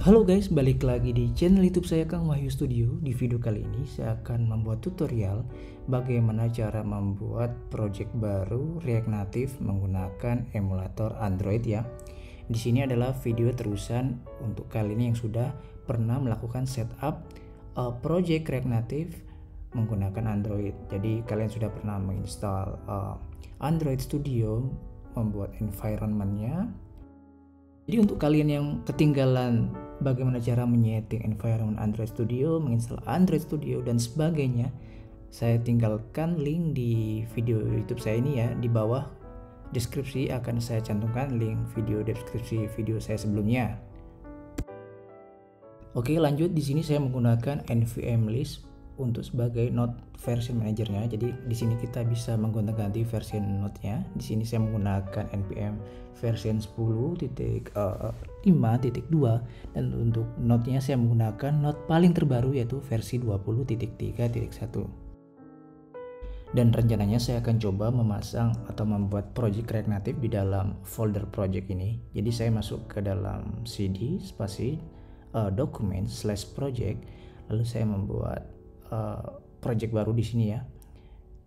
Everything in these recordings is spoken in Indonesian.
Halo guys, balik lagi di channel YouTube saya Kang Wahyu Studio. Di video kali ini saya akan membuat tutorial bagaimana cara membuat project baru React Native menggunakan emulator Android ya. Di sini adalah video terusan untuk kalian yang sudah pernah melakukan setup project React Native menggunakan Android. Jadi kalian sudah pernah menginstal Android Studio, membuat environment-nya. Jadi untuk kalian yang ketinggalan bagaimana cara menyeting environment Android Studio, menginstal Android Studio dan sebagainya, saya tinggalkan link di video YouTube saya ini ya. Di bawah deskripsi akan saya cantumkan link video deskripsi video saya sebelumnya. Oke, lanjut. Di sini saya menggunakan nvm list untuk sebagai node version manajernya. Jadi di sini kita bisa menggonta-ganti version node-nya. Di sini saya menggunakan npm version 10.5.2 dan untuk node-nya saya menggunakan node paling terbaru yaitu versi 20.3.1. Dan rencananya saya akan coba memasang atau membuat project React Native di dalam folder project ini. Jadi saya masuk ke dalam cd spasi document/project, lalu saya membuat project baru di sini ya.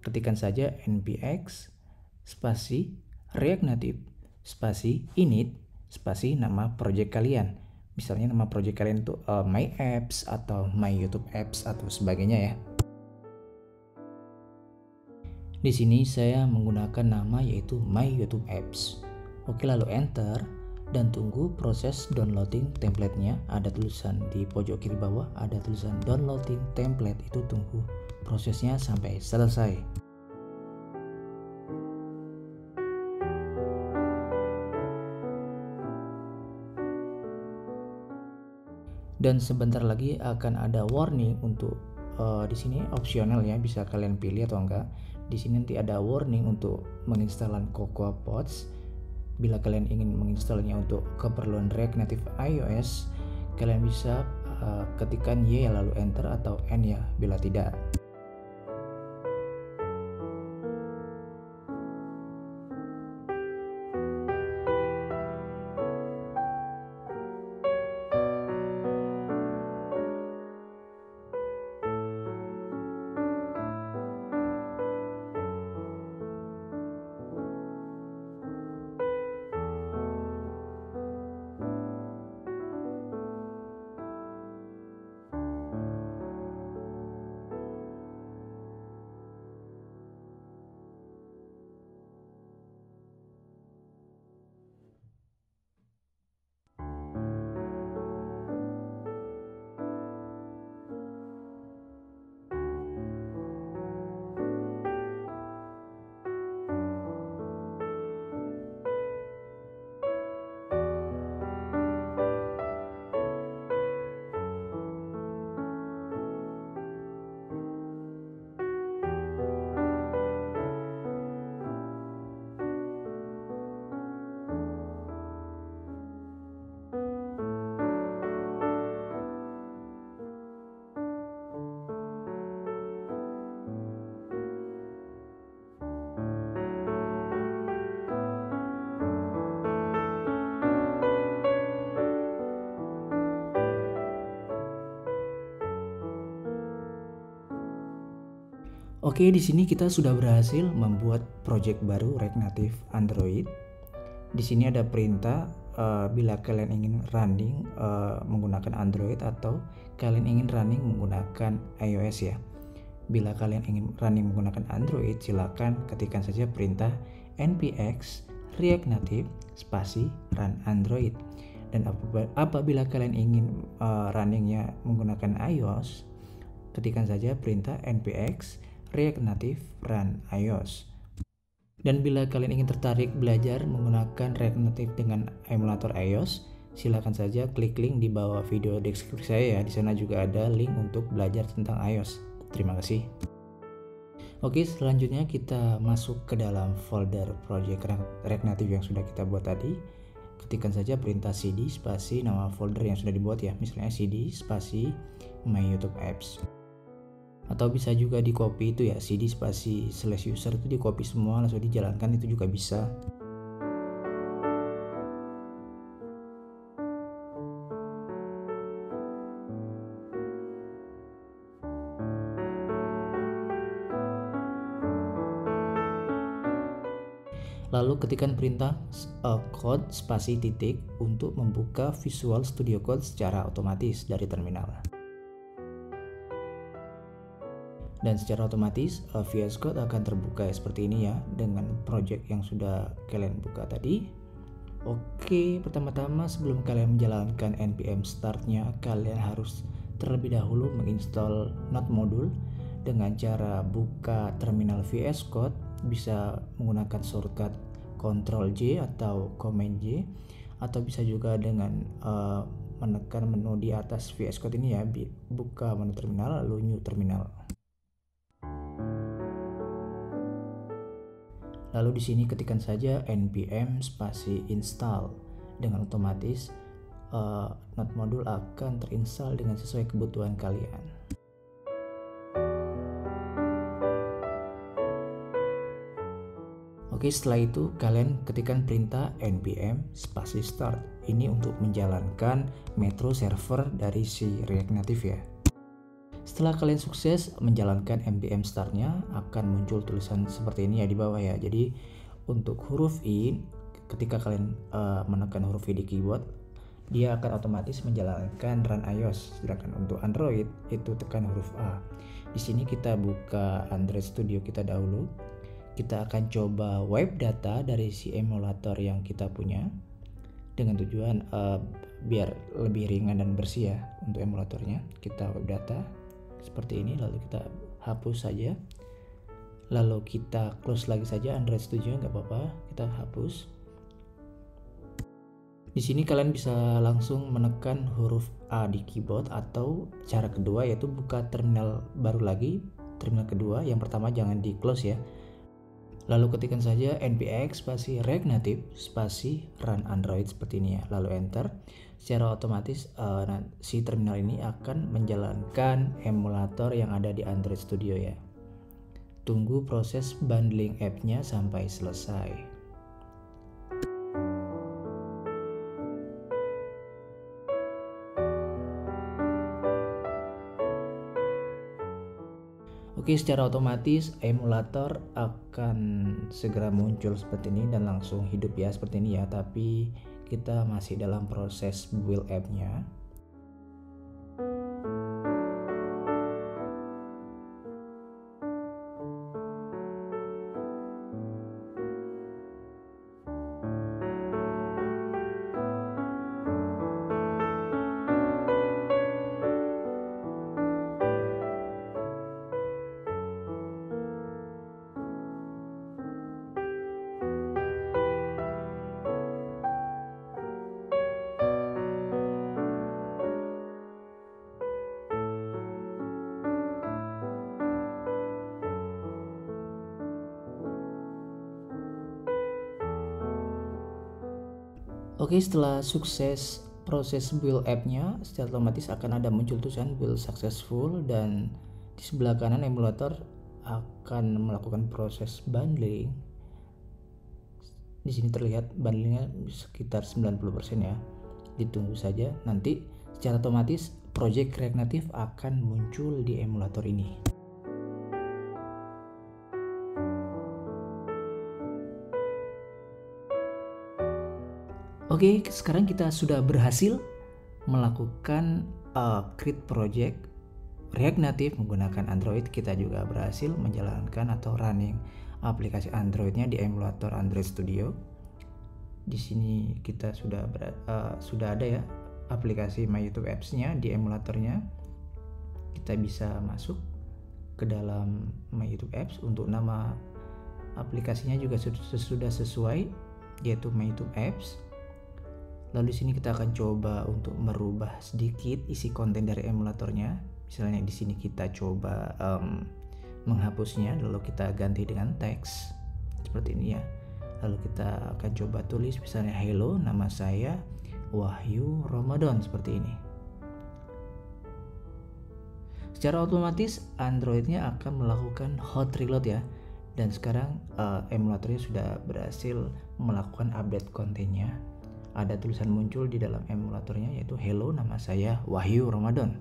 Ketikkan saja npx spasi React Native spasi init spasi nama project kalian. Misalnya nama project kalian itu my apps atau my YouTube apps atau sebagainya ya. Di sini saya menggunakan nama yaitu my YouTube apps. Oke, lalu enter dan tunggu proses downloading template-nya. Ada tulisan di pojok kiri bawah, ada tulisan downloading template, itu tunggu prosesnya sampai selesai. Dan sebentar lagi akan ada warning untuk di sini opsional ya, bisa kalian pilih atau enggak. Di sini nanti ada warning untuk menginstalan Cocoa Pods. Bila kalian ingin menginstalnya untuk keperluan React Native iOS, kalian bisa ketikkan Y lalu enter atau N ya bila tidak. Oke, di sini kita sudah berhasil membuat project baru React Native Android. Di sini ada perintah bila kalian ingin running menggunakan Android atau kalian ingin running menggunakan iOS ya. Bila kalian ingin running menggunakan Android, silakan ketikkan saja perintah npx React Native spasi run Android. Dan apabila kalian ingin runningnya menggunakan iOS, ketikkan saja perintah npx React Native run iOS. Dan bila kalian ingin tertarik belajar menggunakan React Native dengan emulator iOS, silakan saja klik link di bawah video deskripsi saya ya. Di sana juga ada link untuk belajar tentang iOS. Terima kasih. Oke, selanjutnya kita masuk ke dalam folder project React Native yang sudah kita buat tadi. Ketikkan saja perintah cd spasi nama folder yang sudah dibuat ya. Misalnya cd spasi my YouTube apps. Atau bisa juga di copy itu ya, cd spasi /user itu di copy semua langsung dijalankan, itu juga bisa. Lalu ketikkan perintah code spasi titik untuk membuka Visual Studio Code secara otomatis dari terminal. Dan secara otomatis VS Code akan terbuka seperti ini ya, dengan project yang sudah kalian buka tadi. Oke, pertama-tama sebelum kalian menjalankan npm startnya, kalian harus terlebih dahulu menginstal Node modul dengan cara buka terminal VS Code, bisa menggunakan shortcut Ctrl J atau Command J, atau bisa juga dengan menekan menu di atas VS Code ini ya, buka menu terminal lalu new terminal. Lalu di sini ketikkan saja npm spasi install, dengan otomatis Node modul akan terinstall dengan sesuai kebutuhan kalian. Oke, setelah itu kalian ketikkan perintah npm spasi start. Ini untuk menjalankan Metro server dari si React Native ya. Setelah kalian sukses menjalankan npm startnya, akan muncul tulisan seperti ini ya di bawah ya. Jadi untuk huruf I, ketika kalian menekan huruf I di keyboard, dia akan otomatis menjalankan run iOS. Sedangkan untuk Android itu tekan huruf A. Di sini kita buka Android Studio kita dahulu. Kita akan coba wipe data dari si emulator yang kita punya, dengan tujuan biar lebih ringan dan bersih ya untuk emulatornya. Kita wipe data seperti ini, lalu kita hapus saja, lalu kita close lagi saja Android Studio, nggak apa-apa, kita hapus. Di sini kalian bisa langsung menekan huruf A di keyboard, atau cara kedua yaitu buka terminal baru lagi, terminal kedua. Yang pertama jangan di close ya. Lalu ketikkan saja npx spasi React Native spasi run Android seperti ini ya, lalu enter. Secara otomatis si terminal ini akan menjalankan emulator yang ada di Android Studio ya. Tunggu proses bundling app-nya sampai selesai. Oke, secara otomatis emulator akan segera muncul seperti ini dan langsung hidup ya seperti ini ya, tapi kita masih dalam proses build app-nya. Oke, setelah sukses proses build app-nya, secara otomatis akan ada muncul tulisan build successful, dan di sebelah kanan emulator akan melakukan proses bundling. Di sini terlihat bundlingnya sekitar 90% ya. Ditunggu saja, nanti secara otomatis project React Native akan muncul di emulator ini. Oke, sekarang kita sudah berhasil melakukan create project React Native menggunakan Android. Kita juga berhasil menjalankan atau running aplikasi Androidnya di emulator Android Studio. Di sini kita sudah ada ya aplikasi My YouTube Apps-nya di emulatornya. Kita bisa masuk ke dalam My YouTube Apps. Untuk nama aplikasinya juga sudah sesuai, yaitu My YouTube Apps. Lalu di sini kita akan coba untuk merubah sedikit isi konten dari emulatornya. Misalnya di sini kita coba menghapusnya, lalu kita ganti dengan teks seperti ini ya. Lalu kita akan coba tulis misalnya hello, nama saya Wahyu Ramadan seperti ini. Secara otomatis Androidnya akan melakukan hot reload ya. Dan sekarang emulatornya sudah berhasil melakukan update kontennya. Ada tulisan muncul di dalam emulatornya yaitu hello, nama saya Wahyu Ramadan.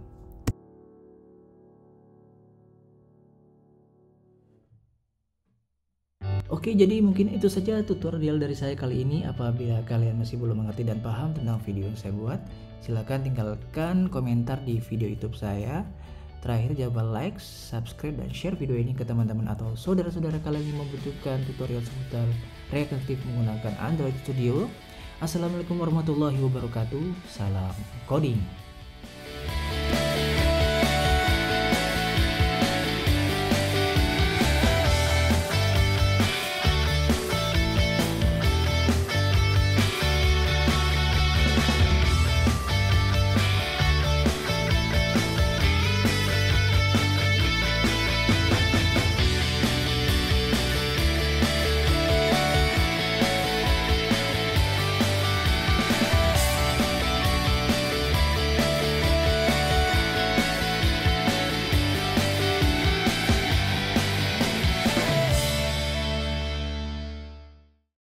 Oke, jadi mungkin itu saja tutorial dari saya kali ini. Apabila kalian masih belum mengerti dan paham tentang video yang saya buat, silakan tinggalkan komentar di video YouTube saya. Terakhir, jangan lupa like, subscribe, dan share video ini ke teman-teman atau saudara-saudara kalian yang membutuhkan tutorial seputar React Native menggunakan Android Studio. Assalamualaikum warahmatullahi wabarakatuh. Salam coding.